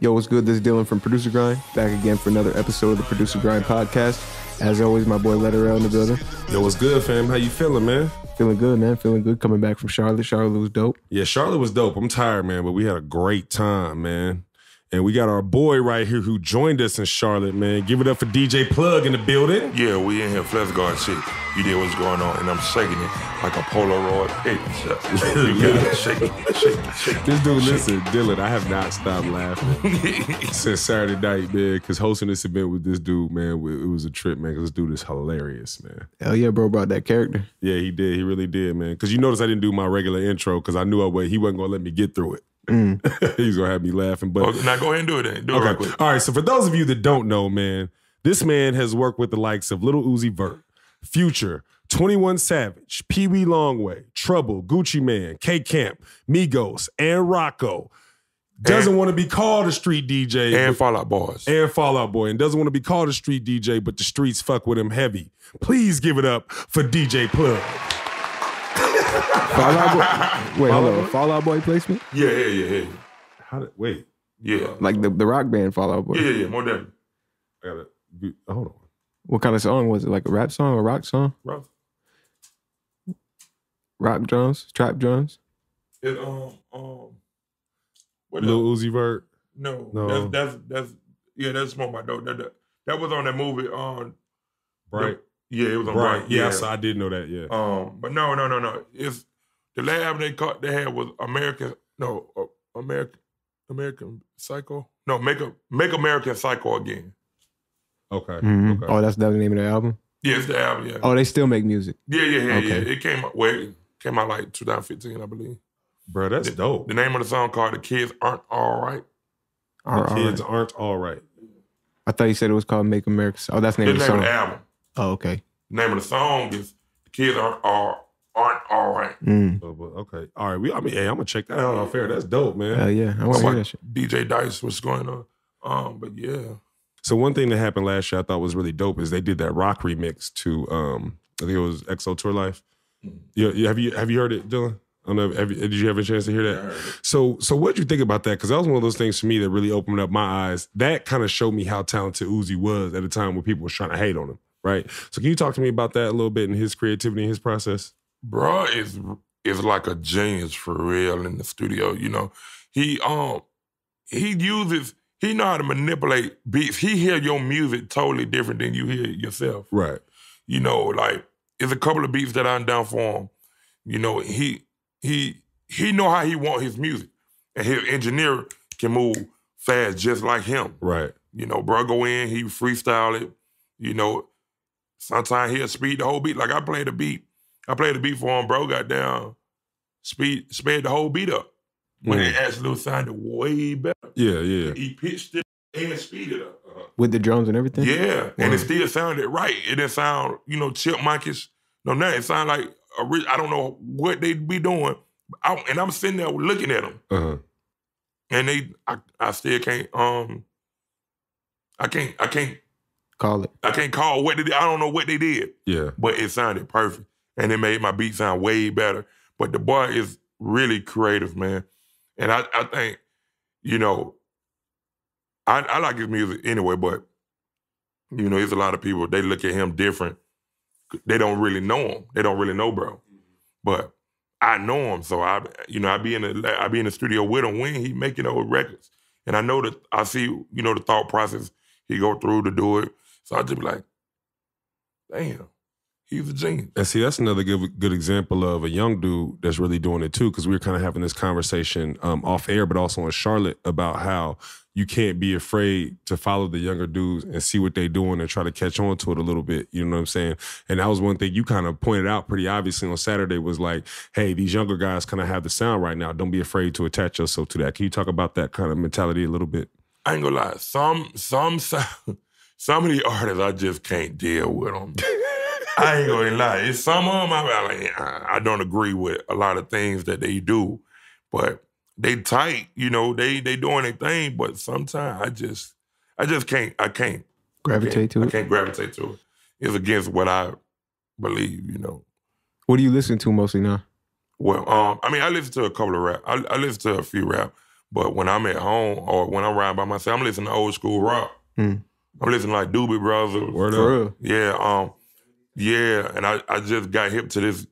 Yo, what's good? This is Dylan from Producergrind, back again for another episode of the Producergrind podcast. As always, my boy Letterell in the building. Yo, what's good, fam? How you feeling, man? Feeling good, man. Feeling good. Coming back from Charlotte. Charlotte was dope. Yeah, Charlotte was dope. I'm tired, man, but we had a great time, man. And we got our boy right here who joined us in Charlotte, man. Give it up for DJ Plugg in the building. Yeah, we in here, flex guard shit. You did what's going on, and I'm shaking it like a Polaroid picture. You got it, shake it. This dude, listen, Dylan, I have not stopped laughing since Saturday night, man, because hosting this event with this dude, man, it was a trip, man, because this dude is hilarious, man. Hell yeah, bro, brought that character. Yeah, he did. He really did, man. Because you notice I didn't do my regular intro because I knew he wasn't going to let me get through it. He's gonna have me laughing. But now go ahead and do it then. Do it real quick. All right, so for those of you that don't know, man, this man has worked with the likes of Lil Uzi Vert, Future, 21 Savage, Pee Wee Longway, Trouble, Gucci Man, K Camp, Migos, and Rocco. Doesn't want to be called a street DJ. And Fall Out Boys. And Fall Out Boy. And doesn't want to be called a street DJ, but the streets fuck with him heavy. Please give it up for DJ Plugg. Fall Out Boy. Wait, hold on. Fall Out Boy placement? Yeah. Wait. Yeah. Like the rock band Fall Out Boy? Yeah, more definitely. I gotta, hold on. What kind of song was it? Like a rap song or rock song? Rough. Rock drums? Trap drums? It, what Lil Uzi Vert? No. That's Smoke My Dope. That was on that movie on Bright. Yeah, it was on Bright. Bright. Yeah, so I did know that, yeah. But no. It's the last album they had was American Psycho. No, Make American Psycho Again. Okay. Mm-hmm. Okay. Oh, that's the name of the album? Yeah, it's the album, yeah. Oh, they still make music? Yeah. Okay. It came out like 2015, I believe. Bro, that's dope. The name of the song called The Kids Aren't All Right. The Kids Aren't All Right. I thought you said it was called Make America. Oh, that's the name of the song. The name of the album. Oh, okay. The name of the song is The Kids Aren't All Right. Okay. All right. I'm gonna check that out off air. That's dope, man. Hell yeah. I want to hear that shit. DJ Dice, what's going on? But yeah. So one thing that happened last year I thought was really dope is they did that rock remix to I think it was EXO Tour Life. Yeah, have you heard it, Dylan? I don't know. Did you have a chance to hear that? Yeah, I heard it. So what did you think about that? Because that was one of those things for me that really opened up my eyes. That kind of showed me how talented Uzi was at a time when people was trying to hate on him, right? So can you talk to me about that a little bit and his creativity and his process? Bro is like a genius for real in the studio. You know, he know how to manipulate beats. He hear your music totally different than you hear it yourself. Right. You know, like there's a couple of beats that I'm down for him. You know, he know how he want his music, and his engineer can move fast just like him. Right. You know, bro, go in, he freestyle it. You know, sometimes he'll speed the whole beat. Like I played the beat for him, bro. Got down, sped the whole beat up. When it actually sounded way better. Yeah. He pitched it and speeded it up. With the drums and everything? Yeah, and it still sounded right. It didn't sound, chipmunkish. No, nothing. It sounded like I don't know what they be doing. And I'm sitting there looking at them. And I still can't, I can't call it. I can't call what they did. I don't know what they did. Yeah. But it sounded perfect. And it made my beat sound way better. But the boy is really creative, man. And I think, I like his music anyway, but, there's a lot of people, they look at him different. They don't really know him. They don't really know, bro. But I know him, so I be in the studio with him when he making those records. And I know that I see, the thought process he go through to do it. So I just be like, damn. He's a genius. And see, that's another good example of a young dude that's really doing it too, because we were kind of having this conversation off air, but also in Charlotte about how you can't be afraid to follow the younger dudes and see what they're doing and try to catch on to it a little bit. You know what I'm saying? And that was one thing you kind of pointed out pretty obviously on Saturday was like, hey, these younger guys kind of have the sound right now. Don't be afraid to attach yourself to that. Can you talk about that kind of mentality a little bit? I ain't gonna lie. Some of the artists, I just can't deal with them. I ain't gonna lie. It's some of them I don't agree with a lot of things that they do, but they tight, they doing their thing. But sometimes I just can't. I can't gravitate to it. I can't gravitate to it. It's against what I believe. What do you listen to mostly now? Well, I listen to a couple of rap. I listen to a few rap, But when I'm at home or when I'm riding by myself, I'm listening to old school rock. I'm listening to like Doobie Brothers. For real. Yeah, yeah, and I just got hip to this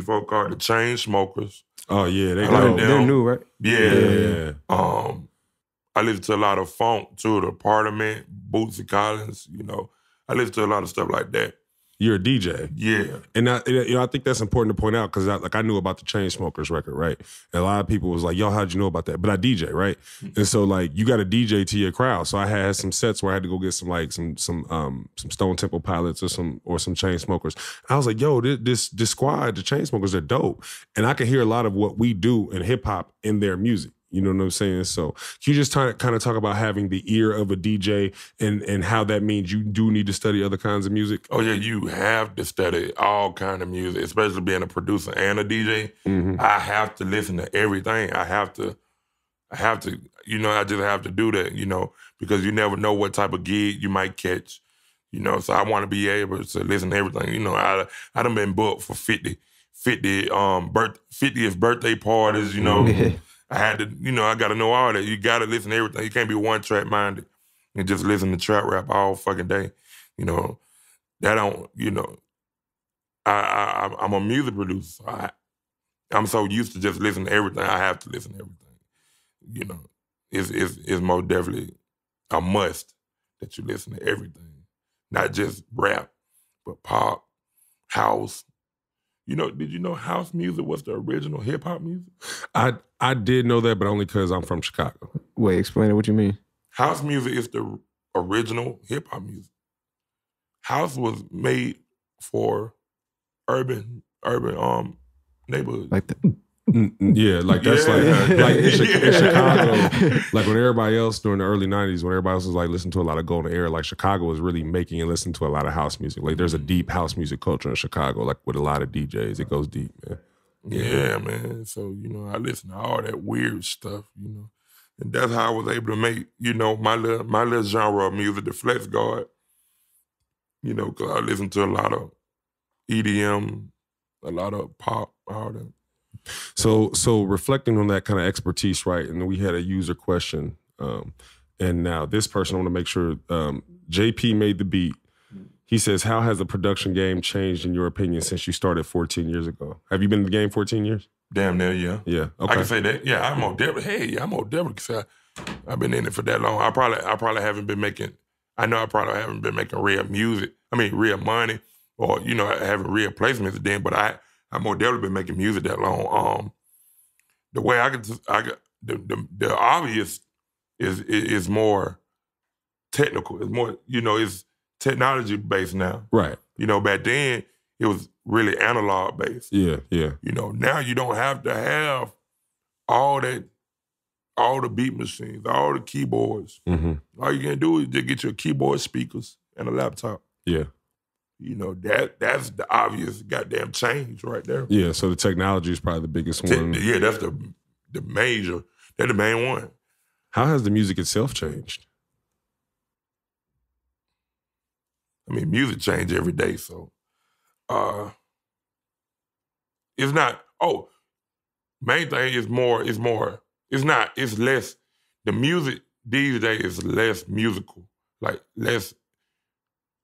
folk called the Chainsmokers. Oh yeah, They're new, right? Yeah. I listen to a lot of funk too, the Parliament, Bootsy Collins. You know, I listen to a lot of stuff like that. You're a DJ. Yeah. And I think that's important to point out because I knew about the Chainsmokers record, right? And a lot of people was like, yo, how'd you know about that? But I DJ, right? And so like you got to DJ to your crowd. So I had some sets where I had to go get some Stone Temple Pilots or some Chainsmokers. And I was like, yo, this squad, the Chainsmokers, they're dope. And I can hear a lot of what we do in hip hop in their music. You know what I'm saying? So can you just kind of talk about having the ear of a DJ and how that means you do need to study other kinds of music? Oh yeah, you have to study all kind of music, especially being a producer and a DJ. I have to listen to everything. I have to, you know, I just have to do that, you know, because you never know what type of gig you might catch, you know. So I want to be able to listen to everything. You know, I done been booked for 50th birthday parties, you know. I had to, you know, I got to know all that. You got to listen to everything. You can't be one-track minded and just listen to trap rap all fucking day. You know, that don't, you know, I'm a music producer. So I'm so used to just listening to everything. I have to listen to everything. You know, it's most definitely a must that you listen to everything. Not just rap, but pop, house. You know, did you know house music was the original hip-hop music? I did know that, but only because I'm from Chicago. Wait, explain it. What you mean? House music is the original hip-hop music. House was made for urban neighborhoods. Like that. Yeah, like that's like in Chicago, like when everybody else during the early 90s, when everybody else was like listening to a lot of Golden Era, like Chicago was really making and listening to a lot of house music. Like there's a deep house music culture in Chicago, like with a lot of DJs. It goes deep, man. Yeah, man. So, you know, I listen to all that weird stuff, you know. And that's how I was able to make, you know, my little genre of music, the Flex Guard. You know, because I listen to a lot of EDM, a lot of pop, all that. So reflecting on that kind of expertise, right? And we had a user question, and now this person, I want to make sure, JP made the beat. He says, how has the production game changed in your opinion since you started 14 years ago? Have you been in the game 14 years? Damn near, yeah. Yeah, okay. I can say that. Yeah, I'm on definitely. I'm on definitely say I've been in it for that long. I probably haven't been making. I know I probably haven't been making real music. I mean, real money, or you know, having real placements then. But I'm more definitely been making music that long. The way the obvious is more technical. It's more, you know, it's technology based now. Right. You know, back then it was really analog based. Yeah, yeah. You know, now you don't have to have all the beat machines, all the keyboards. All you can do is just get your keyboard speakers and a laptop. Yeah. You know, that's the obvious goddamn change right there. Yeah, so the technology is probably the biggest one. Yeah, that's the major, that's the main one. How has the music itself changed? I mean, music change every day, so it's not, main thing is it's less, the music these days is less musical, like less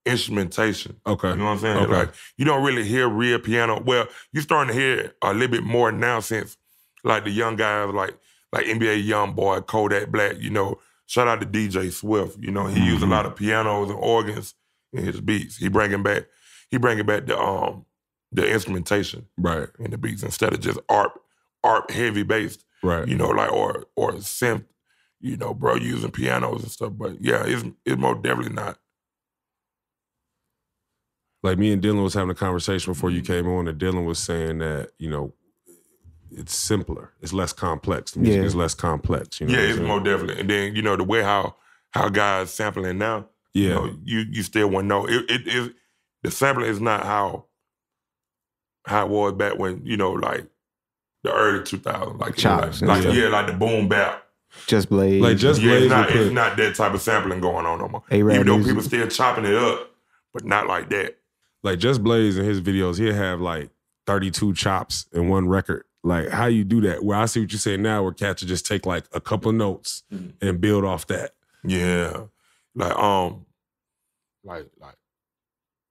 instrumentation. Okay. You know what I'm saying? Okay. Like, you don't really hear real piano. Well, you're starting to hear it a little bit more now since, like, the young guys like NBA Youngboy, Kodak Black, you know, shout out to DJ Swift, you know, he used a lot of pianos and organs in his beats. He bringing back the instrumentation, right, in the beats instead of just ARP heavy based, right, you know, like or synth, you know, bro, using pianos and stuff. But yeah, it's most definitely not. Like me and Dylan was having a conversation before you came on, and Dylan was saying that, you know, it's simpler, it's less complex. The music is less complex. You know, it's more definitely. And then, you know, the way how guys sampling now, you know, you still want to know. It the sampling is not how it was back when, you know, like the early 2000s, like chops, like the boom bap. Just Blaze. Like Just Blaze. It's not that type of sampling going on no more. Even though people still chopping it up, but not like that. Like Just Blaze in his videos, he'll have like 32 chops in one record. Like how you do that. Where I see what you're saying now, where cats will just take like a couple of notes and build off that. Yeah. Like,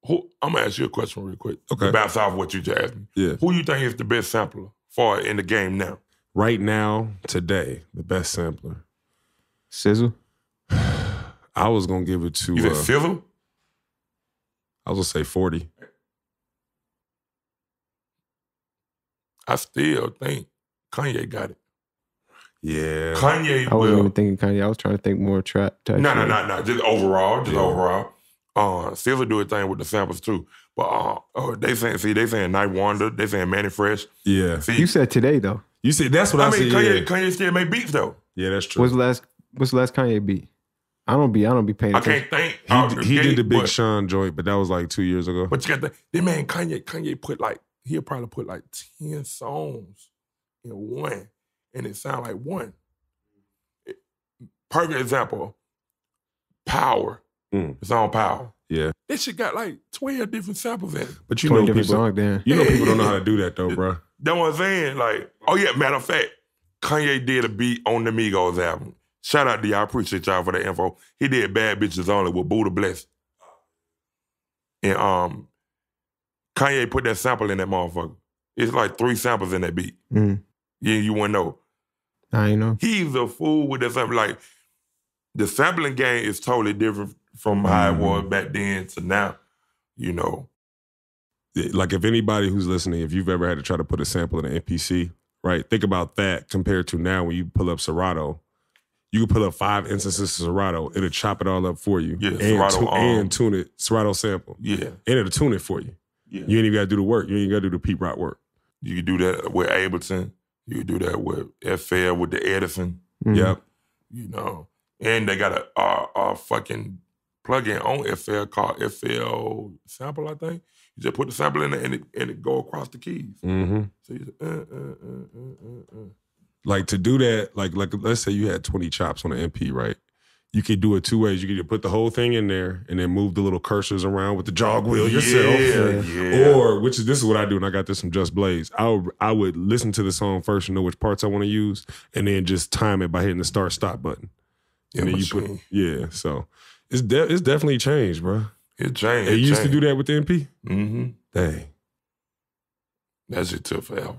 who, I'm gonna ask you a question real quick. Okay. To bounce off what you just asked me. Yeah. Who you think is the best sampler for in the game now? Right now, today, the best sampler. Sizzle? I was gonna give it to You said Sizzle? I was gonna say 40. I still think Kanye got it. Yeah. Kanye I wasn't even thinking Kanye. I was trying to think more trap type. No. Just overall. Sizzle do a thing with the samples too. But they saying Night Wonder, they saying Manny Fresh. Yeah. See, You said today though. You said that's what I mean, said. Kanye still make beats though. Yeah, that's true. What's the last Kanye beat? I don't be paying I attention. can't think. He did the Big Sean joint, but that was like 2 years ago. But you got the man Kanye put like, he'll probably put like 10 songs in one, and it sound like one. Perfect example, Power. The song Power. Yeah. That shit got like 12 different samples in it. But you 20 know different people, songs, damn. you know people don't know how to do that though, bro. That's what I'm saying. Like, oh yeah, matter of fact, Kanye did a beat on the Migos album. Shout out to y'all. I appreciate y'all for the info. He did Bad Bitches Only with Buddha Bless. And Kanye put that sample in that motherfucker. It's like 3 samples in that beat. Yeah, you wouldn't know. I ain't know. He's a fool with that sample. Like, the sampling game is totally different from how it was back then to now, you know. Like if anybody who's listening, if you've ever had to try to put a sample in an MPC, right? Think about that compared to now when you pull up Serato. You can pull up 5 instances of Serato. It'll chop it all up for you. Yeah, and, Serato, and tune it. Serato Sample. Yeah. And it'll tune it for you. Yeah. You ain't even got to do the work. You ain't got to do the Pete Rock work. You can do that with Ableton. You can do that with FL, with the Edison. Yep. You know. And they got a fucking plugin on FL called FL Sample, I think. You just put the sample in there and it go across the keys. Mm-hmm. So you just, Like to do that, like let's say you had 20 chops on an MP, right? You could do it 2 ways. You could either put the whole thing in there and then move the little cursors around with the jog wheel yourself. Yeah. Or, this is what I do, and I got this from Just Blaze. I would listen to the song first and know which parts I want to use, and then just time it by hitting the start-stop button. And then you put, so it's definitely changed, bro. It changed. And you used to do that with the MP? Mm-hmm. Dang. That shit took forever.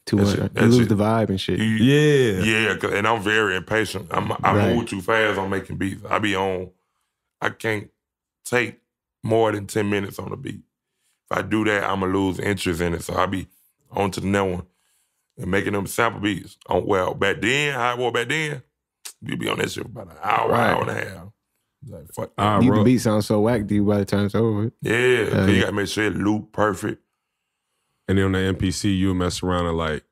Too much. You lose the vibe and shit. Yeah, and I'm very impatient. I move too fast on making beats. I can't take more than 10 minutes on a beat. If I do that, I'm going to lose interest in it. So I be on to the next one and making them sample beats. Back then, you'd be on that shit for about an hour, hour and a half. Like, fuck that. The beat sounds so whack to you by the time it's over. Yeah, because you got to make sure it loop perfect. And then on the MPC, you mess around and like,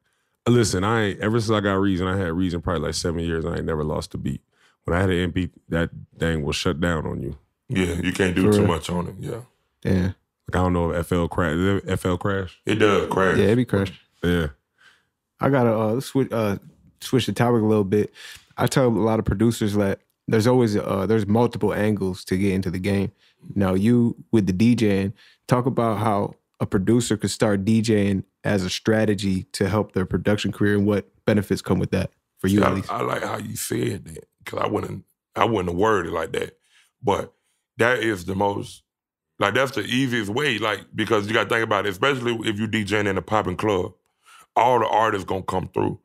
listen, ever since I got Reason, I had Reason probably like 7 years, and I ain't never lost a beat. When I had an MP, that thing will shut down on you. Yeah, you can't do too much on it, yeah. Yeah. Like, I don't know if FL crash. Is it FL crash? It does crash. Yeah, it be crashed. Yeah. I gotta switch the topic a little bit. I tell a lot of producers that there's always there's multiple angles to get into the game. Now you with the DJing, talk about how a producer could start DJing as a strategy to help their production career and what benefits come with that for you at least. I like how you said that because I wouldn't have worded it like that. But that is the most, like that's the easiest way, like because you got to think about it, especially if you DJing in a popping club, all the artists gonna come through.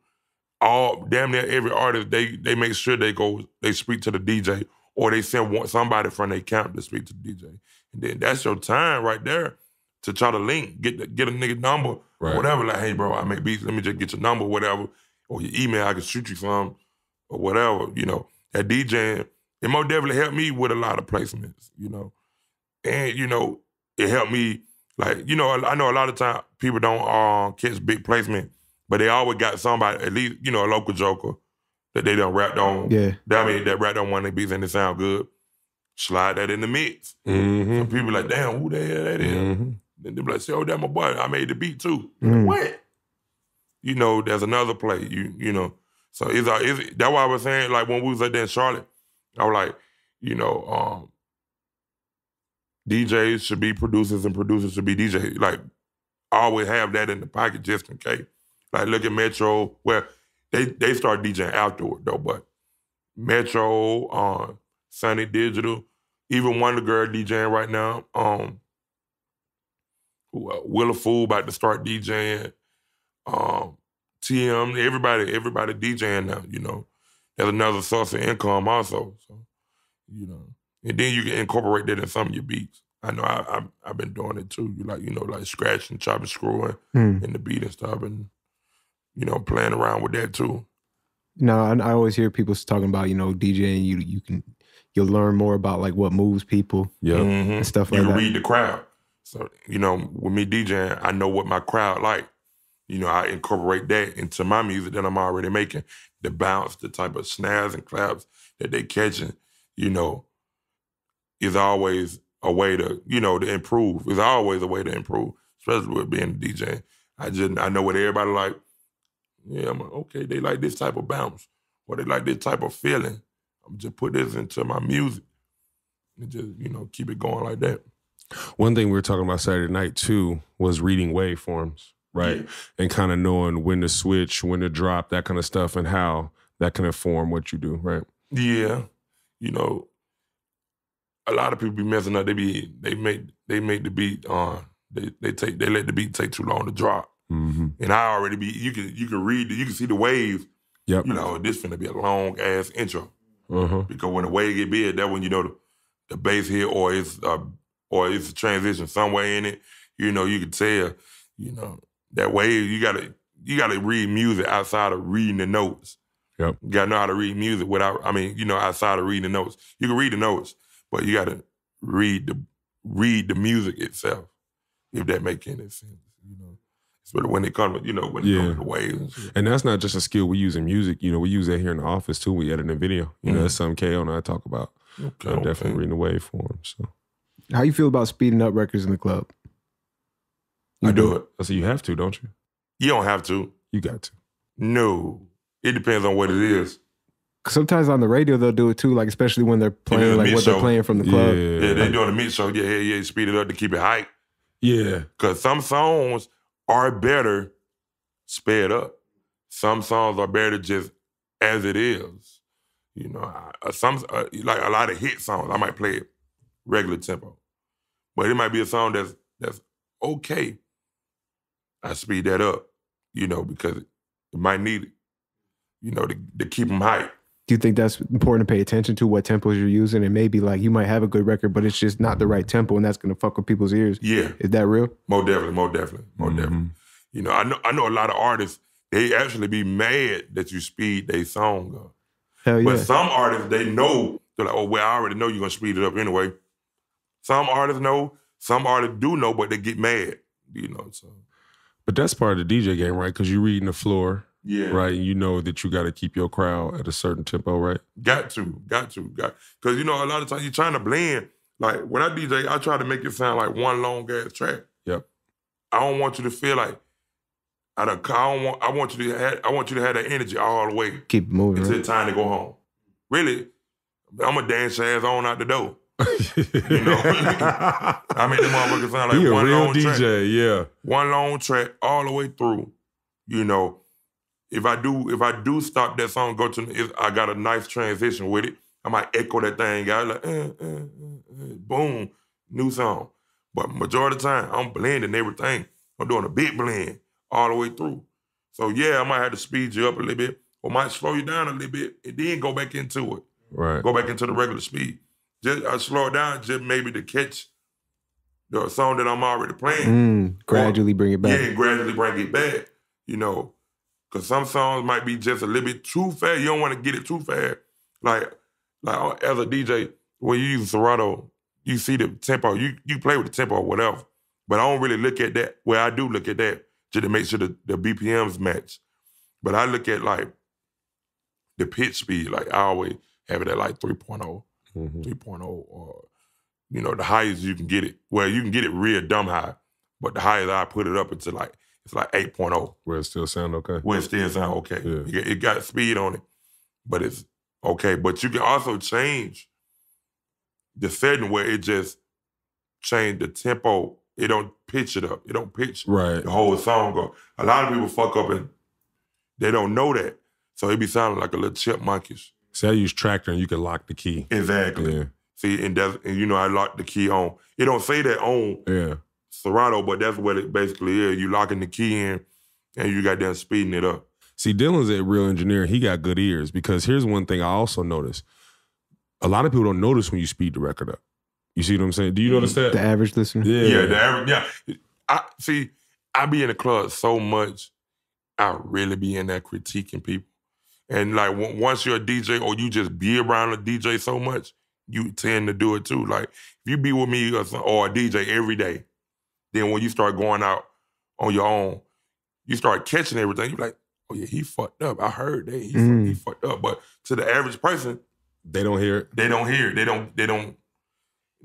Damn near every artist, they make sure they speak to the DJ or they send somebody from their camp to speak to the DJ. And then that's your time right there to try to link, get a nigga number, or whatever. Like, hey, bro, I make beats. Let me just get your number, whatever, or your email. I can shoot you some, or whatever. You know, that DJing, it most definitely helped me with a lot of placements. You know, and you know, it helped me. Like, you know, I know a lot of times people don't catch big placement, but they always got somebody, at least, you know, a local joker that they done rapped on. Yeah, that rapped on one of their beats and it sound good. Slide that in the mix. Some people like, damn, who the hell that is? Then they be like, oh, that's my boy. I made the beat too. What? You know, there's another play. You know, so that's why I was saying, like when we was out there in Charlotte, I was like, you know, DJs should be producers and producers should be DJs. Like I always have that in the pocket just in case. Like look at Metro, well, they start DJing afterward though, but Metro, Sunny Digital, even Wonder Girl DJing right now. Willa Fool about to start DJing. TM, everybody DJing now, you know. There's another source of income also. So, you know. And then you can incorporate that in some of your beats. I know I've been doing it too. You know, like scratching, chopping, screwing in the beat and stuff, and you know, playing around with that too. No, I always hear people talking about, you know, DJing. You'll learn more about like what moves people, and stuff like that. You can read the crowd. So you know, with me DJing, I know what my crowd like. You know, I incorporate that into my music that I'm already making. The bounce, the type of snares and claps that they catching, you know, is always a way to, you know, to improve. It's always a way to improve, especially with being a DJ. I know what everybody like. Yeah, I'm like, okay, they like this type of bounce, or they like this type of feeling. I'm just put this into my music and just, you know, keep it going like that. One thing we were talking about Saturday night too was reading waveforms, right? Yeah. And kind of knowing when to switch, when to drop, that kind of stuff, and how that can inform what you do, right? Yeah, you know, a lot of people be messing up. They make the beat they let the beat take too long to drop. And I already be you can read you can see the wave. Yep. You know, this finna be a long ass intro. Because when the wave get big, that when you know the bass hit or it's a transition somewhere in it. You know, you can tell. You know that wave. You gotta read music outside of reading the notes. Yep. You gotta know how to read music without. I mean, you know, outside of reading the notes. You can read the notes, but you gotta read the music itself. If that makes any sense, you know. Especially when it comes, you know, when it comes to the waves. And that's not just a skill we use in music. You know, we use that here in the office too. We edit a video. You know, that's something KO and I talk about. I'm definitely reading the waveforms. So. How you feel about speeding up records in the club? I do it. So you have to, don't you? You don't have to. You got to. No. It depends on what it is. Sometimes on the radio they'll do it too, like especially when they're playing like what they're playing from the club. Yeah, they're doing a mix show. Yeah, speed it up to keep it hype. Yeah. Because some songs are better sped up. Some songs are better just as it is. You know, like a lot of hit songs, I might play it regular tempo. But it might be a song that's okay. I speed that up, you know, because it might need it, you know, to keep them hype. Do you think that's important to pay attention to what tempos you're using? And maybe like you might have a good record, but it's just not the right tempo and that's going to fuck with people's ears. Yeah. Is that real? Most definitely. You know, I know a lot of artists, they actually be mad that you speed their song up. Hell yeah. But some artists, they know, they're like, oh, well, I already know you're going to speed it up anyway. Some artists know, some artists do know, but they get mad, you know, so. But that's part of the DJ game, right? Because you're reading the floor. Yeah. Right. And you know that you got to keep your crowd at a certain tempo, right? Got to. Because, you know, a lot of times you're trying to blend. Like, when I DJ, I try to make it sound like one long-ass track. Yep. I don't want you to feel like, I want you to have that energy all the way. Keep moving. Until it's time to go home. Really, I'm going to dance your ass on out the door. You know? I make the motherfucker sound like one long DJ, track. Yeah. One long track all the way through, you know. If I do stop that song, I got a nice transition with it. I might echo that thing out like, boom, new song. But majority of the time, I'm blending everything. I'm doing a big blend all the way through. So yeah, I might have to speed you up a little bit, or might slow you down a little bit, and then go back into it. Right. Go back into the regular speed. I slow it down just maybe to catch the song that I'm already playing. Gradually bring it back. Yeah, gradually bring it back. You know. Because some songs might be just a little bit too fast. You don't want to get it too fast. Like as a DJ, when you use Serato, you see the tempo. You play with the tempo or whatever. But I don't really look at that. Well, I do look at that just to make sure the BPMs match. But I look at like the pitch speed. Like I always have it at like 3.0, 3.0, or you know, the highest you can get it. Well, you can get it real dumb high, but the highest I put it up into like, it's like 8.0. Where it still sound okay? Where it still sound okay. Yeah. It got speed on it, but it's okay. But you can also change the setting where it just change the tempo it don't pitch it up. It don't pitch Right. the whole song up. A lot of people fuck up and they don't know that. So it be sounding like a little chipmunkish. See, I use Tractor and you can lock the key. Exactly. Yeah. See, and you know, I locked the key on. It don't say that on Serato, but that's what it basically is. You locking the key in and you got them speeding it up. See, Dylan's a real engineer. He got good ears because here's one thing I also noticed. A lot of people don't notice when you speed the record up. You see what I'm saying? Do you notice that? The average listener? Yeah, the average, yeah. I be in the club so much, I really be in there critiquing people. And like once you're a DJ or you just be around a DJ so much, you tend to do it too. Like if you be with me or a DJ every day, then when you start going out on your own, you start catching everything. You're like, oh yeah, he fucked up. I heard that. He fucked up. But to the average person, they don't hear it. They don't hear it. They don't.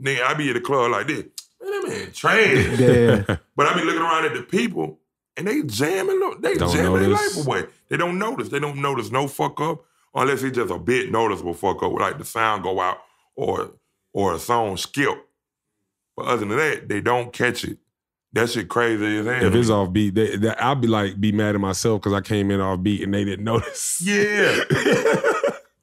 Then I be at the club like this. Man, that man trash. Yeah. But I be looking around at the people and they jamming their life away. They don't notice. They don't notice no fuck up unless it's just a bit noticeable fuck up, like the sound go out or a song skip. But other than that, they don't catch it. That shit crazy as hell. If it's off beat, I'll be mad at myself because I came in off beat and they didn't notice. Yeah.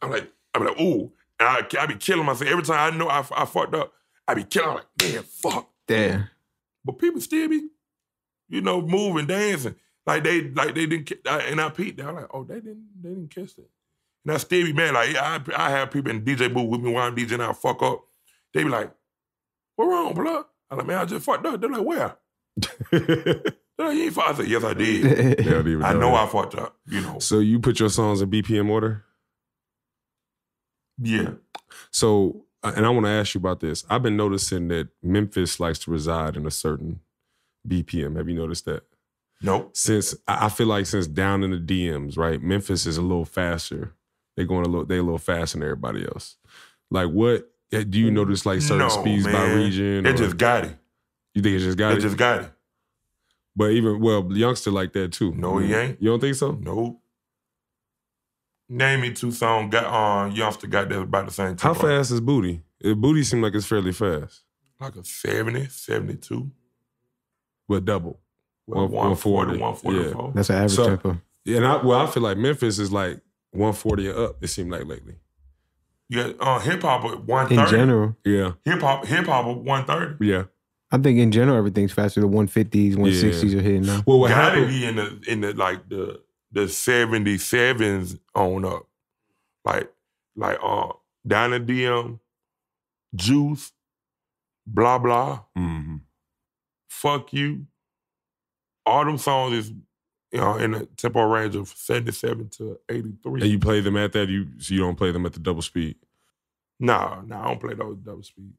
I'm like, ooh. And I be killing myself. Every time I know I fucked up, I be killing. I'm like, man, fuck. Damn. But people still be, moving, dancing. Like they didn't, and I peeped. I'm like, oh, they didn't catch that. And I still be mad. Like, I have people in the DJ booth with me while I'm DJing, I fuck up. They be like, what wrong, blood? I'm like, man, I just fucked up. They're like, where? They're like, you ain't fucked. I said, yes, I did. They don't even I know that. I fucked up, So you put your songs in BPM order? Yeah. So, and I want to ask you about this. I've been noticing that Memphis likes to reside in a certain BPM. Have you noticed that? Nope. I feel like since Down in the DMs, right? Memphis is a little faster. They a little faster than everybody else. Like what, do you notice like certain speeds by region? They just got it. You think it just got it? They just got it. But Youngster like that too. No, he ain't. You don't think so? Nope. Name me two songs Youngster got that about the same time. How fast is Booty? Booty seems like it's fairly fast. Like a 70, 72. But double. Well, 140, 144. Yeah. That's an average tempo. Yeah, and I feel like Memphis is like 140 and up, it seemed like lately. You got hip-hop at 130. In general. Yeah. Hip-hop at 130. Yeah. I think in general everything's faster. The 150s, 160s are hitting now. Well, what gotta happened? be in the 77s on up. Like Down in DM, Juice, Blah Blah, Fuck You. All them songs is in the tempo range of 77 to 83. And you play them at that? So you don't play them at the double speed? No, I don't play those double speed.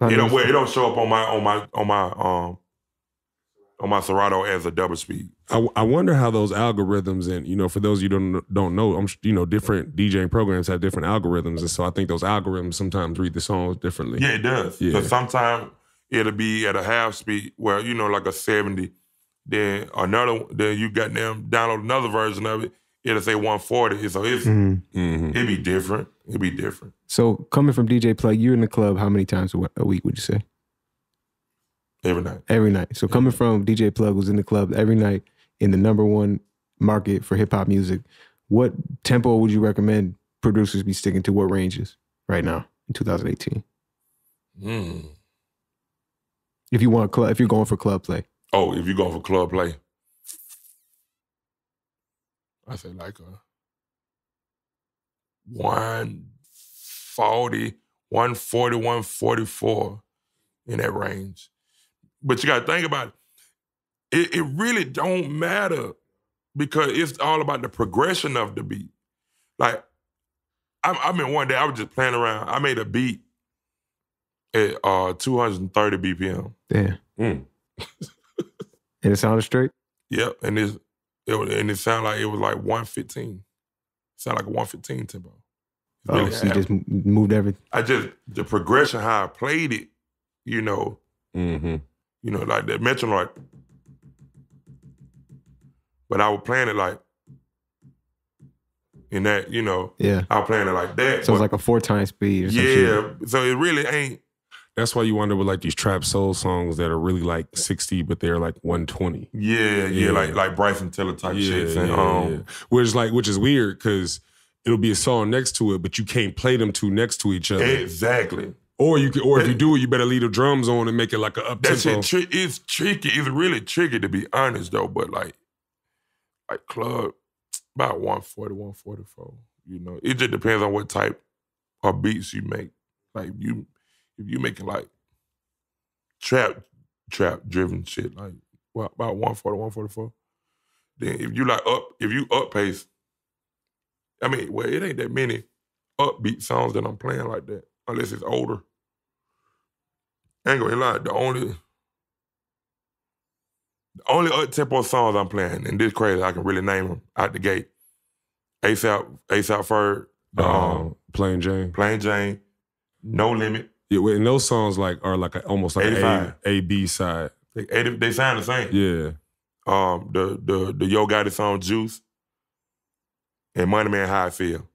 It don't show up on my Serato as a double speed. I wonder how those algorithms and for those you don't know, different DJing programs have different algorithms, and so I think those algorithms sometimes read the songs differently. Yeah, it does. Because sometimes it'll be at a half speed, where like a 70. Then you got them download another version of it. It'll say 140. So it'd be different. It'd be different. So coming from DJ Plugg, you're in the club how many times a week would you say? Every night. Every night. So coming from DJ Plugg was in the club every night in the #1 market for hip hop music, what tempo would you recommend producers be sticking to? What ranges right now in 2018? If you're going for club play. Oh, if you're going for club play, I say like a 140, 144 in that range. But you got to think about it. It really don't matter because it's all about the progression of the beat. Like, I mean, one day I was just playing around. I made a beat at 230 BPM. Damn. And it sounded straight? Yep, and it sounded like it was like 115. It sounded like a 115 tempo. Really so you just moved everything? The progression, how I played it, like that metronome, like, but I was playing it like, in that, I was playing it like that. So it's like a 4 times speed or some shit. So it really ain't. That's why you wonder with like these trap soul songs that are really like 60, but they're like 120. Yeah, like Bryson Tiller type shit. And, Which is weird because it'll be a song next to it, but you can't play them two next to each other. Exactly. Or if you do it, you better leave the drums on and make it like an up tempo. That shit it's tricky. It's really tricky to be honest though. But like club, about 140, 144. You know, it just depends on what type of beats you make. Like if you making like trap driven shit, like about 140, 144. Then if you up pace, I mean, well, it ain't that many upbeat songs that I'm playing like that, unless it's older. I ain't gonna lie, the only up-tempo songs I'm playing, and this crazy, I can really name them out the gate. ASAP Ferg, Plain Jane, No Limit. Yeah, and those songs are almost like 85. an A-B side. They sound the same. Yeah. The Yo Gotti song Juice and Money Man How I Feel.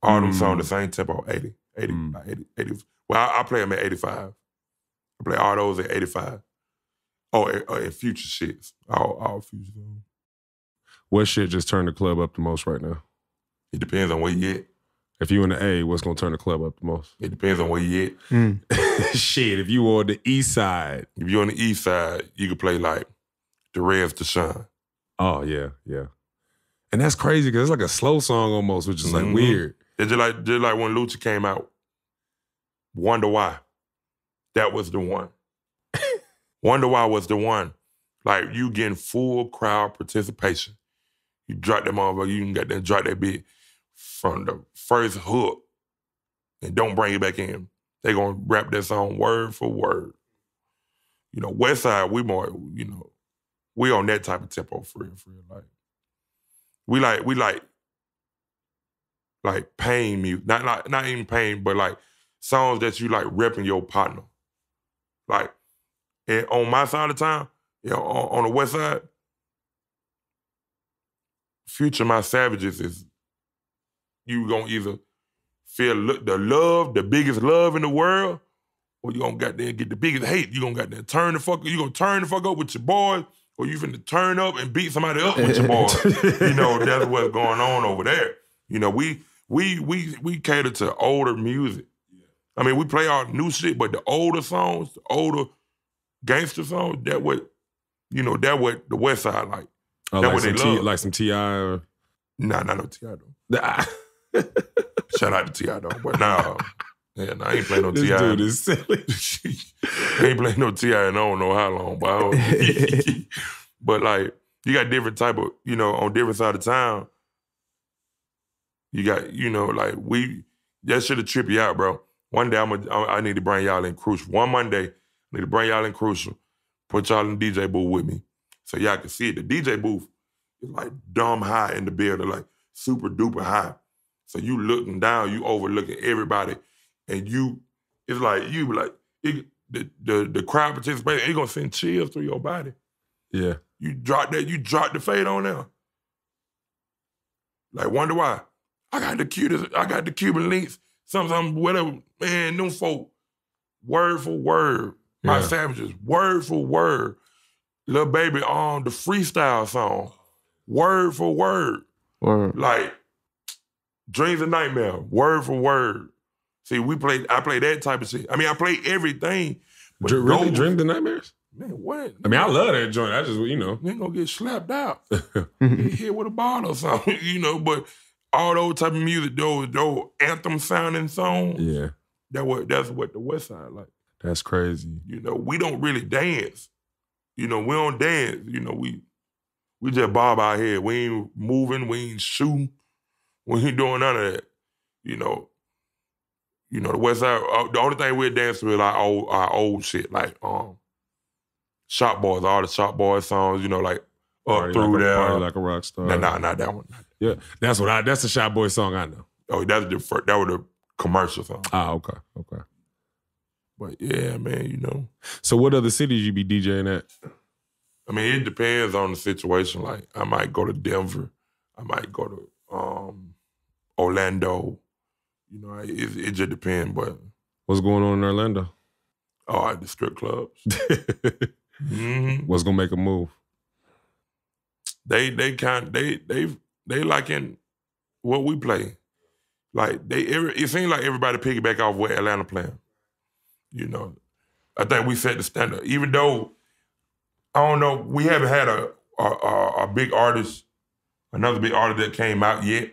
All them songs the same tempo, 80. Well, I play them at 85. I play all those at 85. Oh, and future shits. All future songs. What shit just turned the club up the most right now? It depends on where you at. If you in the A, what's gonna turn the club up the most? It depends on where you at. Shit, if you on the east side. If you're on the east side, you can play like the Reds to Shine. Oh, yeah. And that's crazy because it's like a slow song almost, which is like weird. It's just like when Lucha came out, Wonder Why. That was the one. Wonder Why was the one. Like, you getting full crowd participation. You drop that motherfucker, you can get that drop that bit from the first hook and don't bring it back in. They gonna rap that song word for word. You know, West Side, we more, you know, we on that type of tempo for real. Like, we like pain music. Not even pain, but like songs that you like repping your partner. Like, and on my side of town, you know, on the West Side, Future My Savages is, you gonna either feel the biggest love in the world, or you gonna goddamn get the biggest hate. You gonna goddamn turn the fuck up with your boys, or you finna turn up and beat somebody up with your boys. You know, that's what's going on over there. You know, we cater to older music. I mean, we play all new shit, but the older songs, the older gangster songs, that what the West Side like. Oh, that like what they some love. like some T.I. or... Nah, not no T.I. though. Shout out to T.I. though, but nah. Yeah, I ain't playing no This T.I. dude is silly. I ain't playing no T.I. and I don't know how long, but like, you got different type of, you know, on different side of town, you got, you know, like that should have tripped you out, bro. One day I need to bring y'all in Crucial. One Monday, I need to bring y'all in Crucial, put y'all in the DJ booth with me so y'all can see it. The DJ booth is like dumb high in the building, like super duper high. So you looking down, you overlooking everybody, and it's like, you be like, the crowd participation, it gonna send chills through your body. Yeah. You drop the fade on there. Like, Wonder Why. I got the Cuban links, something, whatever. Man, them folk, word for word. My Savages, word for word. Lil Baby on the freestyle song, word for word. Word. Like, Dreams and Nightmare, word for word. See, I play that type of shit. I mean, I play everything. But Really? Dreams and Nightmares? Man, what? I mean, I love that joint. I just, you know. You ain't gonna get slapped out. Get hit with a bottle or something, you know, but all those type of music, those anthem sounding songs, yeah, that's what the West Side like. That's crazy. You know, we don't really dance. You know, we don't dance. You know, we just bob our head. We ain't moving, we ain't shooting, we ain't doing none of that. You know, the West Side, the only thing we'll dance to is our old shit, like Shop Boys, all the Shop Boys songs, you know, like Up Party Through There. Party Like a Rock Star. Nah, not that one. Yeah, that's the Shop Boy song I know. Oh, that was the commercial song. Ah, okay. But yeah, man, you know. So what other cities you be DJing at? I mean, it depends on the situation. Like, I might go to Denver. I might go to Orlando. You know, it just depends. But what's going on in Orlando? Oh, at the strip clubs. What's gonna make a move? They liking what we play. Like it seems like everybody piggyback off what Atlanta playing. You know, I think we set the standard. Even though I don't know, we haven't had a big artist, another big artist that came out yet.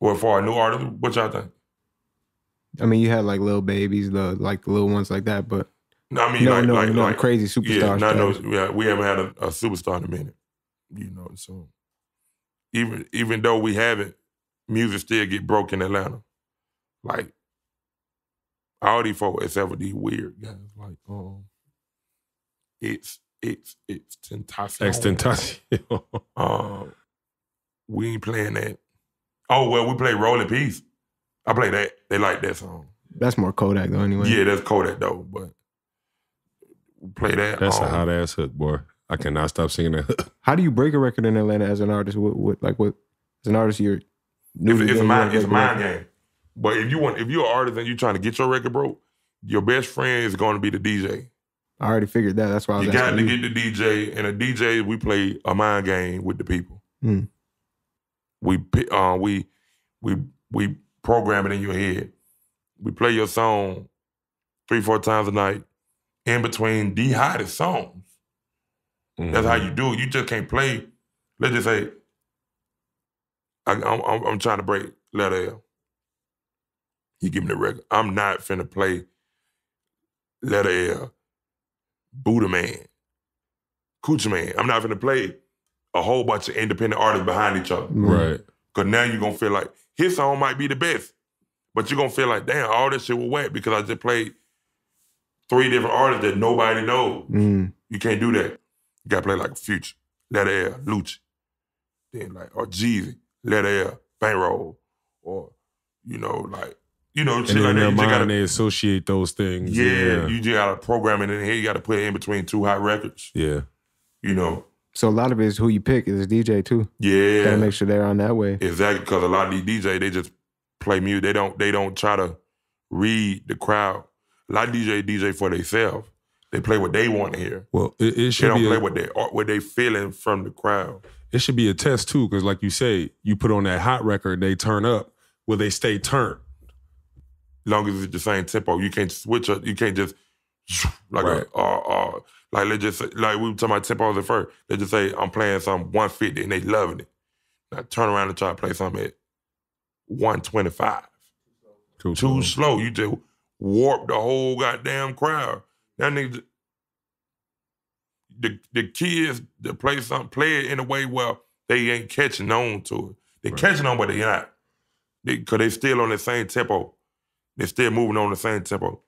Or for a new artist, what y'all think? I mean, you had like Lil Babies, the little ones like that, but no, I mean, no, crazy superstars. Yeah, we haven't had a superstar in a minute. You know, so even though we haven't, music still get broke in Atlanta. Like all these folks, except for these weird guys, like it's Tentacion. Tentacion. We ain't playing that. Oh well, we play Rolling Peace. I play that. They like that song. That's more Kodak though, anyway. Yeah, that's Kodak though, but we play that. That's a hot ass hook, boy. I cannot stop singing that. How do you break a record in Atlanta as an artist? What as an artist you're new? It's a mind game. But if you're an artist and you're trying to get your record broke, your best friend is going to be the DJ. I already figured that. That's why I was asking. You got to get the DJ, and a DJ, we play a mind game with the people. We program it in your head. We play your song 3-4 times a night in between the hottest songs. That's how you do it. You just can't play. Let's just say, I'm trying to break letter L. You give me the record. I'm not finna play letter L, Buddha Man, Coochie Man. I'm not finna play a whole bunch of independent artists behind each other. Right. Because now you're going to feel like his song might be the best, but you're going to feel like, damn, all this shit was whack because I just played 3 different artists that nobody knows. You can't do that. You got to play like Future, letter L, Lucci. Then or Jeezy, letter L, Bankroll. Or, shit like that. In their mind, they associate those things. Yeah, you just got to program it in here. You got to put it in between 2 hot records. Yeah. So a lot of it is who you pick as a DJ too. Yeah. Gotta make sure they're on that way. Exactly, because a lot of these DJs, they just play music. They don't try to read the crowd. A lot of DJs DJ for themselves. They play what they want to hear. Well, it should be... They don't play what they feeling from the crowd. It should be a test too, because like you say, you put on that hot record, they turn up. Will they stay turned? Long as it's the same tempo. You can't switch up. You can't just like right. like let's just say, like we were talking about tempos at first. Let's just say I'm playing something 150 and they loving it. Now turn around and try to play something at 125. Too slow. You just warp the whole goddamn crowd. That nigga, the kids that play something, play it in a way where they ain't catching on to it. They catching on, but they not. Because they still on the same tempo. They still moving on the same tempo.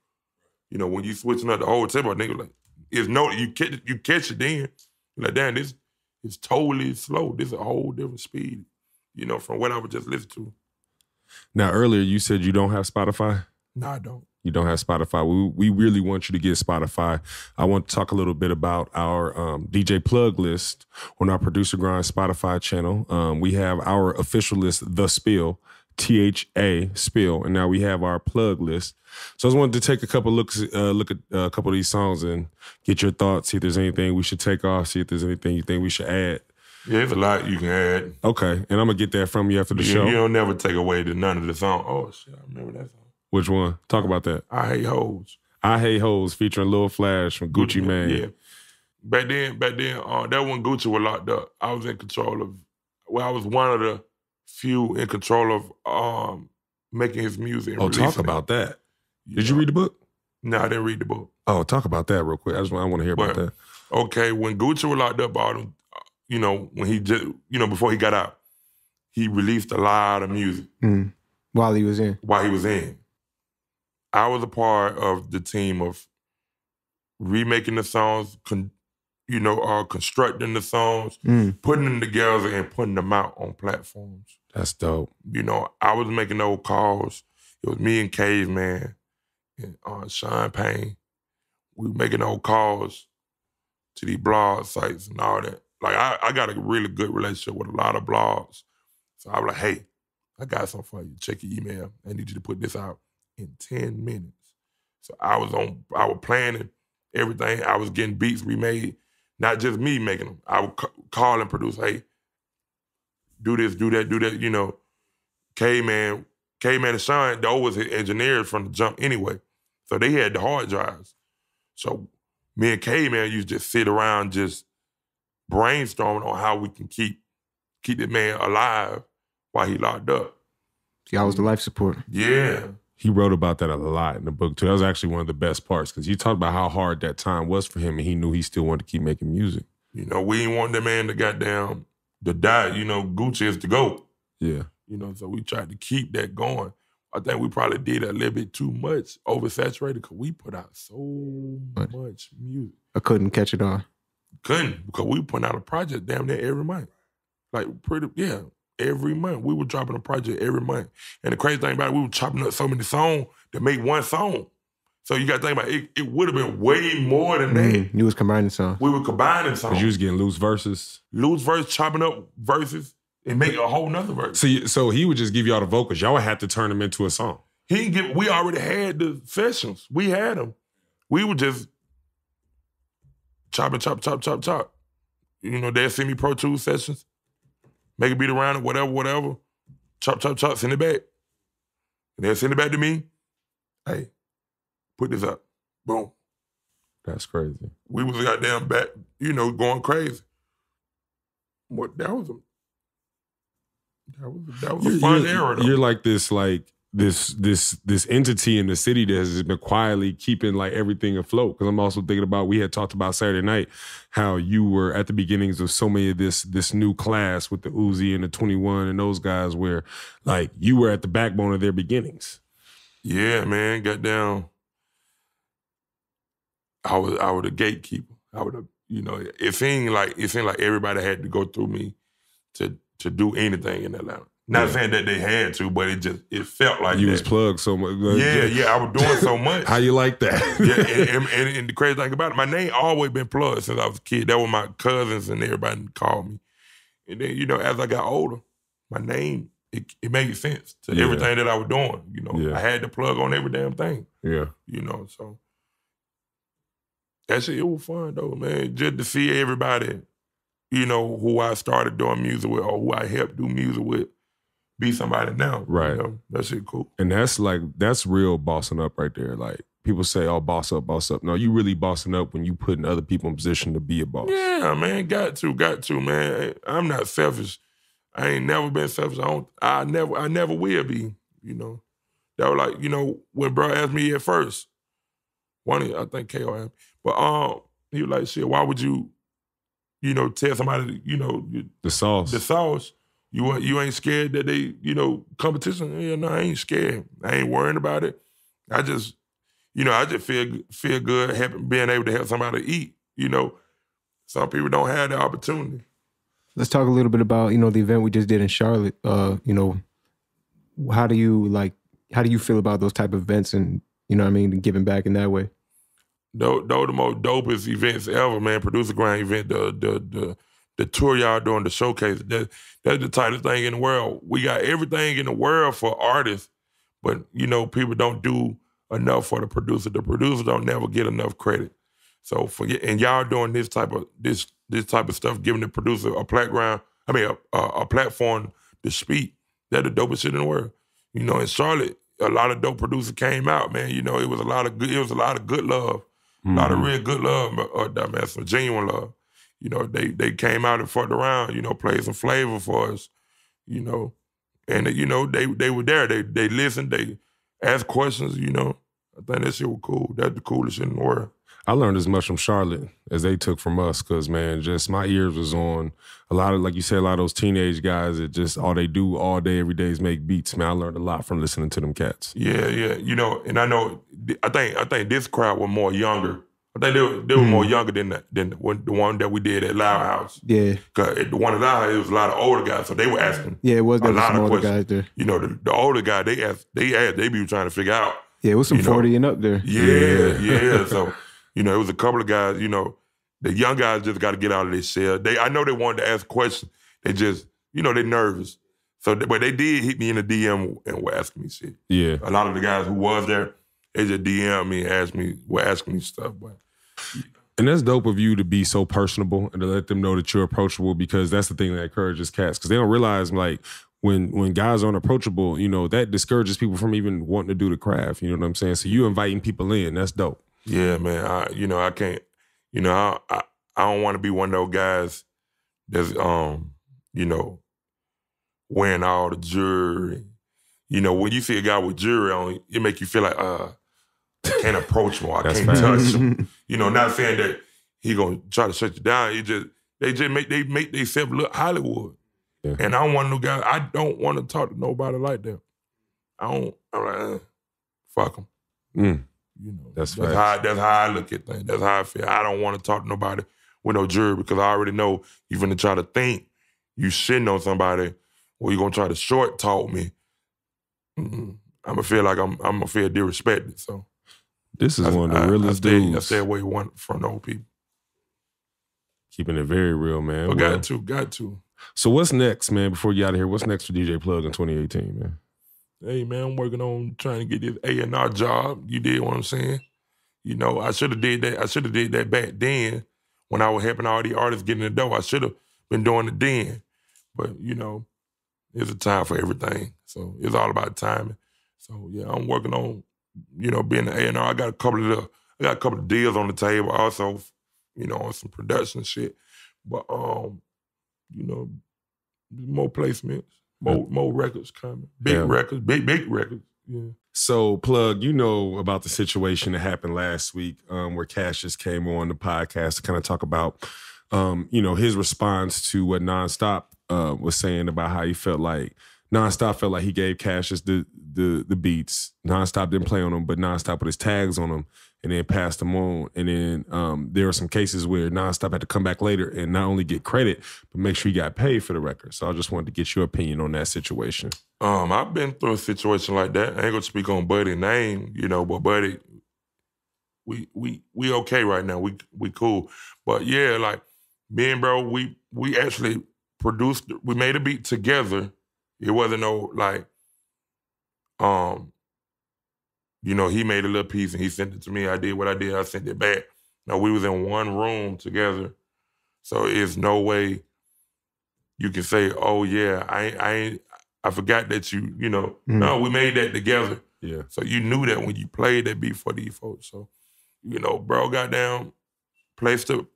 When you switching up the whole tempo, nigga, like, you catch it then. You're like, damn, this is totally slow. This is a whole different speed, from what I was just listening to. Now, earlier you said you don't have Spotify? No, I don't. You don't have Spotify. We really want you to get Spotify. I want to talk a little bit about our DJ plug list on our Producergrind Spotify channel. We have our official list, The Spill, THA Spill, and now we have our plug list. So I just wanted to take a couple look at a couple of these songs and get your thoughts, see if there's anything we should take off, see if there's anything you think we should add. Yeah, there's a lot you can add. Okay, and I'm going to get that from you after the show. You don't never take away none of the song. Oh, shit, I remember that song. Which one? Talk about that. I Hate Hoes. I Hate Hoes featuring Lil Flash from Gucci Mane. Yeah. Back then, that when Gucci was locked up, I was in control of, I was one of the few in control of making his music and talk about that. Did you read the book? No, I didn't read the book. Oh, talk about that real quick. I want to hear about that. Okay, when Gucci was locked up, when he just, before he got out, he released a lot of music. While he was in. I was a part of the team of remaking the songs, constructing the songs, putting them together and putting them out on platforms. That's dope. I was making those calls. It was me and Caveman and Sean Payne. We were making those calls to these blog sites and all that. Like, I got a really good relationship with a lot of blogs. So I was like, hey, I got something for you. Check your email. I need you to put this out in 10 minutes. So I was planning everything. I was getting beats remade, not just me making them. I would call and produce, hey, do this, do that, you know. K-Man and Sean, those was his engineers from the jump anyway. So they had the hard drives. So me and K-Man used to just sit around just brainstorming on how we can keep the man alive while he locked up. Y'all was the life support. Yeah. He wrote about that a lot in the book too. That was actually one of the best parts because he talked about how hard that time was for him and he knew he still wanted to keep making music. You know, we didn't want that man to die. You know, Gucci is the GOAT. Yeah. You know, so we tried to keep that going. I think we probably did a little bit too much, oversaturated, because we put out so much music. I couldn't catch it all. Couldn't, because we put out a project damn near every month. Like, every month. We were dropping a project every month. And the crazy thing about it, we were chopping up so many songs to make one song. So you got to think about it, it would have been way more than that. You was combining songs. We were combining songs. Because you was getting loose verses. Loose verse, chopping up verses, and make a whole nother verse. So he would just give y'all the vocals. Y'all would have to turn them into a song. We already had the sessions. We had them. We would just chop. You know, they'd send me Pro Tools sessions, make a beat around it, whatever. Chop, send it back. And they'll send it back to me. Hey, put this up. Boom. That's crazy. We was goddamn back, you know, going crazy. That was a fun era, though. You're like this entity in the city that has been quietly keeping like everything afloat. Because I'm also thinking about, we had talked about Saturday night, how you were at the beginnings of so many of this new class with the Uzi and the 21 and those guys, where like you were at the backbone of their beginnings. Yeah, man, goddamn. I was a gatekeeper. I would have, you know, it seemed like everybody had to go through me to do anything in Atlanta. Not saying that they had to, but it felt like you that. was plugged so much. Yeah, I was doing so much. How you like that? Yeah, and the crazy thing about it, my name always been plugged since I was a kid. That was my cousins and everybody called me. And then, you know, as I got older, my name, it made sense to everything that I was doing. You know, I had to plug on every damn thing. Yeah. You know, so that shit, it was fun though, man. Just to see everybody, you know, who I started doing music with or who I helped do music with, be somebody now. Right. You know, that shit cool. And that's real bossing up right there. Like, people say, oh, boss up, boss up. No, you really bossing up when you putting other people in position to be a boss. Yeah, man, got to, man. I'm not selfish. I ain't never been selfish. I never will be, you know. That was like, you know, when bro asked me at first, I think K.O. asked me, but he was like, shit, why would you, you know, tell somebody, you know, the sauce. You ain't scared that they, you know, competition? Yeah, no, I ain't scared. I ain't worrying about it. I just feel good being able to help somebody eat, you know. Some people don't have the opportunity. Let's talk a little bit about, you know, the event we just did in Charlotte. You know, how do you feel about those type of events and, you know what I mean, giving back in that way? Those the most dopest events ever, man. Producergrind event, the tour y'all doing, the showcase, that's the tightest thing in the world. We got everything in the world for artists, but, you know, people don't do enough for the producer. The producer don't never get enough credit. So and y'all doing this type of stuff, giving the producer a platform to speak. That's the dopest shit in the world. You know, in Charlotte, a lot of dope producers came out, man. You know, it was a lot of good love. A lot of real good love, man, some genuine love. You know, they came out and fucked around, you know, played some flavor for us, you know. And, you know, they were there. They listened, they asked questions, you know. I think that shit was cool. That's the coolest shit in the world. I learned as much from Charlotte as they took from us because, man, just my ears was on a lot of, like you said, a lot of those teenage guys that just all they do all day, every day is make beats. Man, I learned a lot from listening to them cats. Yeah. You know, and I think this crowd was more younger. I think they were more younger than the one that we did at Loud House. Yeah. Because the one at Loud House, it was a lot of older guys, so they were asking there was a lot some of older questions. guys there. You know, the older guy, they be trying to figure out. Yeah, it was some 40 and up there. Yeah. So, you know, it was a couple of guys, you know, the young guys just got to get out of their shell. I know they wanted to ask questions. They just, you know, they're nervous. So, but they did hit me in the DM and were asking me shit. Yeah. A lot of the guys who was there, they just DM me and asking me stuff. But and that's dope of you to be so personable and to let them know that you're approachable, because that's the thing that encourages cats, because they don't realize like when guys aren't approachable, you know, that discourages people from even wanting to do the craft. You know what I'm saying? So you inviting people in, that's dope. Yeah, man. I can't. You know, I don't want to be one of those guys that's you know, wearing all the jewelry. You know, when you see a guy with jewelry on, it make you feel like I can't approach him, I can't touch him. You know, not saying that he gonna try to shut you down. They just make themselves look Hollywood. Yeah. And I don't want no guy. I don't want to talk to nobody like that. I'm like, fuck them. You know, that's how I look at things. That's how I feel. I don't want to talk to nobody with no jury, because I already know you're gonna try to think you shitting on somebody, or you're gonna try to short talk me. I'm gonna feel like I'm gonna feel disrespected. So this is one of the realest dudes. I stay away from old people. Keeping it very real, man. But got to. So what's next, man? Before you get out of here, what's next for DJ Plugg in 2018, man? Hey, man, I'm working on trying to get this A&R job. You did what I'm saying? You know, I should have did that. I should have did that back then when I was helping all these artists get in the door. I should have been doing it then. But, you know, there's a time for everything. So it's all about timing. So, yeah, I'm working on, you know, being an A&R. I got a couple of deals on the table also, you know, on some production shit. But, you know, more placements, more records coming. Big records, big records. Yeah. So, Plugg, you know about the situation that happened last week where Cassius came on the podcast to kind of talk about, you know, his response to what Nonstop was saying about how he felt like Nonstop felt like he gave Cassius the beats. Nonstop didn't play on them, but Nonstop put his tags on them and then passed them on. And then there are some cases where Nonstop had to come back later and not only get credit, but make sure he got paid for the record. So I just wanted to get your opinion on that situation. I've been through a situation like that. I ain't gonna speak on Buddy's name, you know, but Buddy, we okay right now. We cool. But yeah, like me and bro, we actually produced, we made a beat together. It wasn't no like, you know, he made a little piece and he sent it to me. I did what I did. I sent it back. No, we was in one room together. So it's no way you can say, oh yeah, I forgot that you know. No, we made that together. Yeah. So you knew that when you played that beat for these folks. So, you know, bro got down, placed the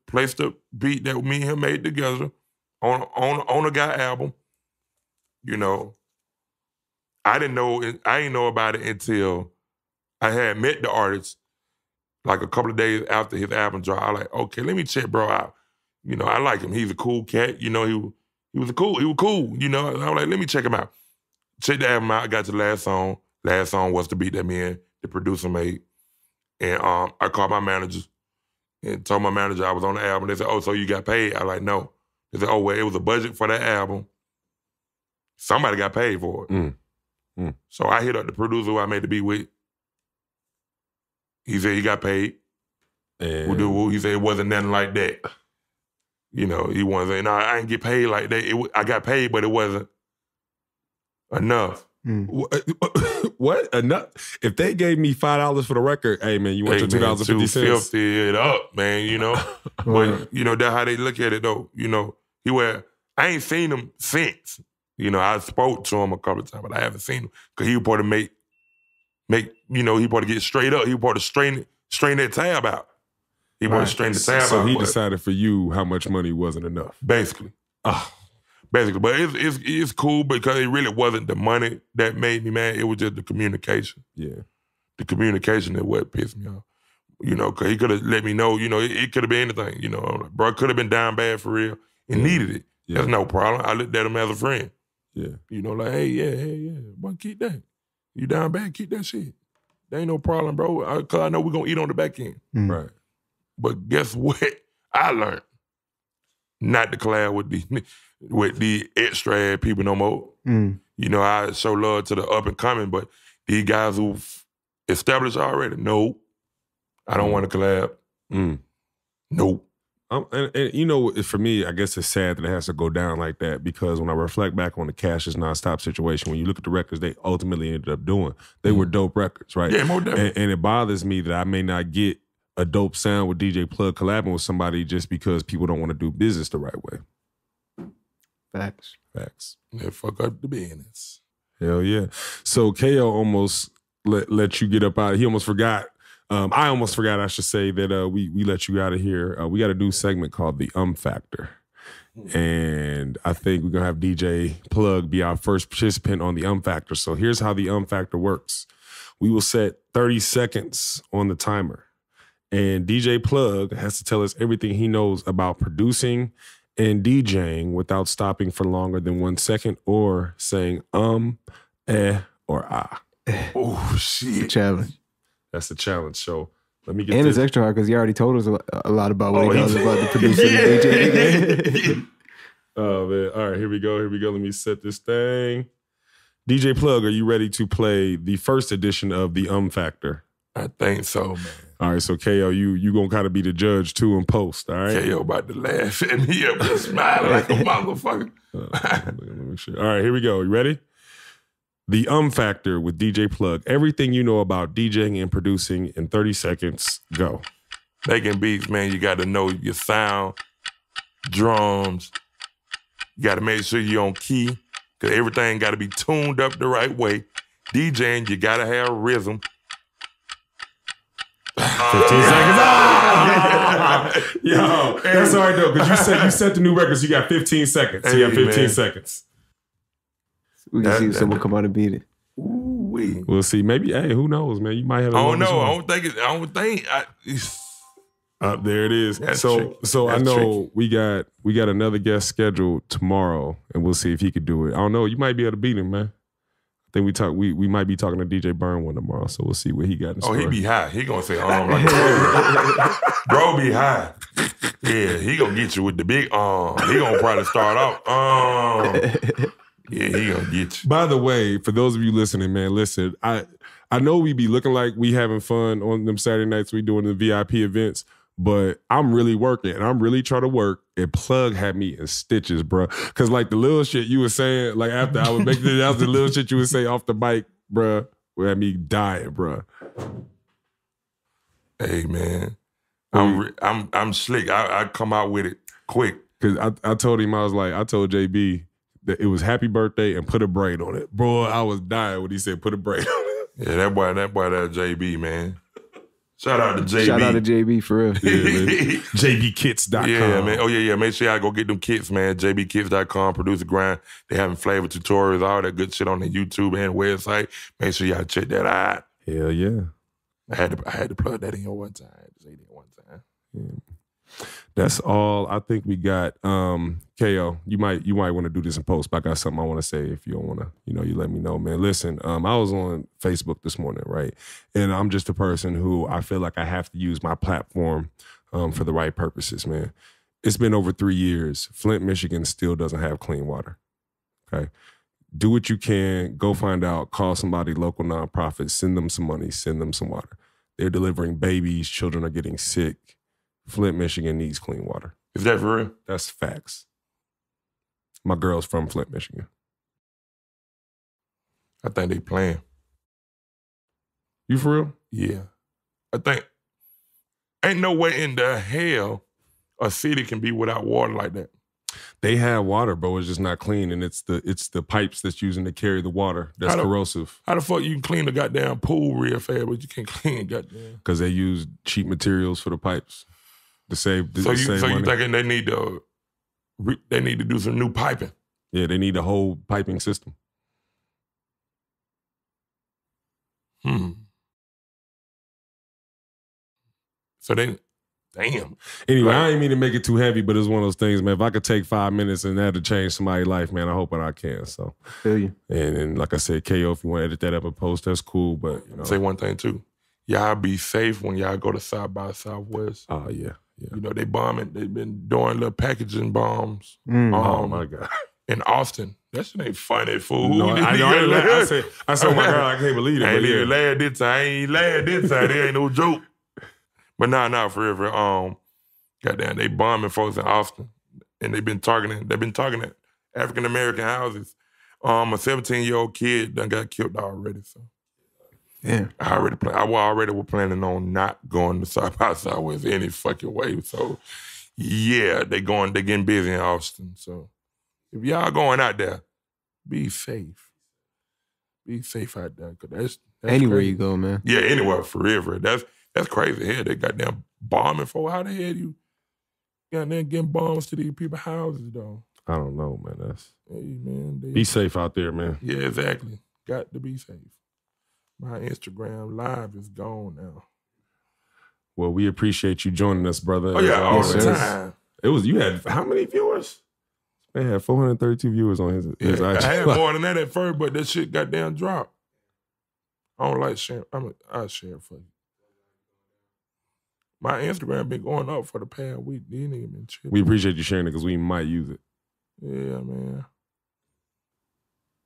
beat that me and him made together on a guy album. You know, I didn't know about it until I had met the artist like a couple of days after his album dropped. I was like, okay, let me check bro out. You know, I like him. He's a cool cat. You know, he was cool. You know, and I was like, let me check him out. Check the album out. I got to the last song. Last song was the beat that me and the producer made. And I called my manager and told my manager I was on the album. They said, oh, so you got paid? I was like, no. They said, oh, well, it was a budget for that album. Somebody got paid for it. So I hit up the producer who I made the beat with. He said he got paid. And he said it wasn't nothing like that. You know, he wasn't saying, no, I didn't get paid like that. I got paid, but it wasn't enough. What? Enough? If they gave me $5 for the record, hey man, you want your $2.50? $2.50 it up, man, you know. But, you know, that's how they look at it though. You know, I ain't seen him since. You know, I spoke to him a couple of times, but I haven't seen him. Because he was supposed to make, you know, he supposed to get straight up. He was supposed to strain that tab out. He wanted to straighten the tab out. So he decided for you how much money wasn't enough. Basically. Basically. But it's cool because it really wasn't the money that made me mad. It was just the communication. Yeah. The communication is what pissed me off. You know, because he could have let me know, you know, it could have been anything. You know, like, bro, could have been down bad for real and needed it. Yeah. That's no problem. I looked at him as a friend. Yeah. You know, like, hey, yeah. Boy, keep that. You down bad, keep that shit. There ain't no problem, bro. Because I know we're going to eat on the back end. Right. But guess what? I learned not to collab with the extra ass people no more. You know, I show love to the up and coming, but these guys who've established already, no. I don't want to collab. Nope. And you know, for me, I guess it's sad that it has to go down like that because when I reflect back on the Cassius nonstop situation, when you look at the records they ultimately ended up doing, they were dope records, right? Yeah, more definitely. And it bothers me that I may not get a dope sound with DJ Plugg collabing with somebody just because people don't want to do business the right way. Facts. They fuck up the business. Hell yeah. So KO almost let you get up out. He almost forgot. I almost forgot, I should say, that we let you out of here. We got a new segment called the Factor. And I think we're going to have DJ Plugg be our first participant on the Factor. So here's how the Factor works. We will set 30 seconds on the timer. And DJ Plugg has to tell us everything he knows about producing and DJing without stopping for longer than 1 second or saying or ah. Oh, shit. Challenge. That's the challenge. So let me get And this. it's extra hard because he already told us a lot about what he knows about the producer and DJ. Oh, man. All right, here we go. Let me set this thing. DJ Plugg, are you ready to play the first edition of the Factor? I think so, man. All right, so KO, you gonna kind of be the judge too in post, all right? KO about to laugh at me up and smile like a motherfucker. Let me make sure. All right, here we go. You ready? The Factor with DJ Plugg. Everything you know about DJing and producing in 30 seconds. Go. Making beats, man, you got to know your sound, drums. You got to make sure you're on key because everything got to be tuned up the right way. DJing, you got to have rhythm. 15 seconds. Yo, that's all right though, because you set the new records. You got 15 seconds. You got 15 seconds. We can see if someone come out and beat it. Ooh-wee. We'll see. Maybe, hey, who knows, man? You might have. I don't know. I don't think. There it is. That's so tricky. I That's know we got another guest scheduled tomorrow, and we'll see if he could do it. I don't know. You might be able to beat him, man. I think we might be talking to DJ Burn one tomorrow, so we'll see what he got in store. Oh, he be high. He gonna say like bro be high. Yeah, he gonna get you with the big He gonna probably start off yeah, he gonna get you. By the way, for those of you listening, man, listen, I know we be looking like we having fun on them Saturday nights we doing the VIP events, but I'm really working and I'm really trying to work. And Plugg had me in stitches, bro. Cause like the little shit you were saying, like after I was making it out, the little shit you would say off the mic, bro, had me dying, bro. Hey man, I'm slick. I come out with it quick. Cause I told him, I told JB that it was happy birthday and put a braid on it. Bro, I was dying when he said put a braid on it. Yeah, that boy, that JB, man. Shout out to JB. Shout out to JB for real. Yeah, JBKits.com. Yeah, man. Oh, yeah. Make sure y'all go get them kits, man. JBKits.com, Producergrind. They having flavor tutorials, all that good shit on the YouTube and website. Make sure y'all check that out. Hell yeah. I had to plug that in one time. I had to say that one time. Yeah. That's all I think we got. KO, you might want to do this in post, but I got something I want to say. If you don't want to, you let me know, man. Listen, I was on Facebook this morning, right? And I'm just a person who I feel like I have to use my platform for the right purposes, man. It's been over 3 years. Flint, Michigan still doesn't have clean water, okay? Do what you can. Go find out. Call somebody, local nonprofit. Send them some money. Send them some water. They're delivering babies. Children are getting sick. Flint, Michigan needs clean water. Is that for real? That's facts. My girl's from Flint, Michigan. I think they playing. You for real? Yeah. I think ain't no way in the hell a city can be without water like that. They have water, bro. It's just not clean, and it's the pipes that's using to carry the water that's corrosive. How the fuck you can clean the goddamn pool real fast, but you can't clean goddamn? Because they use cheap materials for the pipes to save. So you money. thinking they need to do some new piping? Yeah, they need a whole piping system. So then, damn. Anyway, I ain't mean to make it too heavy, but it's one of those things, man. If I could take 5 minutes and that to change somebody's life, man, I hope that I can. So, Feel you. And like I said, KO, if you want to edit that up and post, that's cool. But say one thing too, y'all be safe when y'all go to South by Southwest. Oh yeah. They bombing. They've been doing little packaging bombs. Oh my God. In Austin, that shit ain't funny, fool. No, I know. I said, my girl, I can't believe it. I ain't even laugh this time. I ain't laugh this time. There ain't no joke. But nah, for real. Goddamn, they bombing folks in Austin, and they've been targeting African American houses. A 17-year-old kid done got killed already. So, yeah, I already was planning on not going to South by Southwest any fucking way. So, yeah, they getting busy in Austin. So, if y'all going out there, be safe. Be safe out there, cause that's anywhere crazy. you go, man. Yeah, anywhere for real. That's crazy. Hell, they goddamn bombing for how the hell you goddamn getting bombs to these people's houses though. I don't know, man. Hey man, be safe out there, man. Yeah, exactly. Got to be safe. My Instagram live is gone now. Well, we appreciate you joining us, brother. Oh yeah, all the sir. time. You had how many viewers? Man had 432 viewers on his IG. I had more than that at first, but that shit goddamn dropped. I don't like sharing. I'll share for you. My Instagram been going up for the past week. These niggas been tripping. We appreciate you sharing it because we might use it. Yeah, man.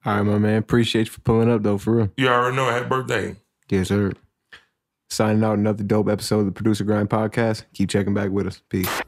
All right, my man. Appreciate you for pulling up, though, for real. You already know. Happy birthday. Yes, sir. Signing out another dope episode of the Producer Grind podcast. Keep checking back with us. Peace.